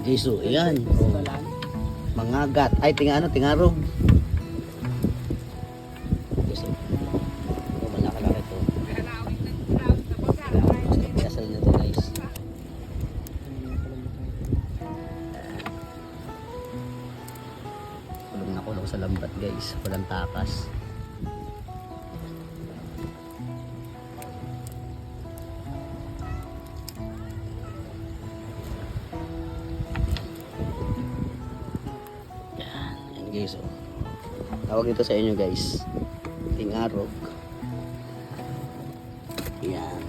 Giso, yan. Oh. Mangagat. Ay, tingarog. Giso. Oh, malaki lang ito. Kasal nyo ito guys. Kulong na kulong sa lambat guys. Walang takas. Guys, oh. Tawag ito sa inyo guys, tingarog. Yan.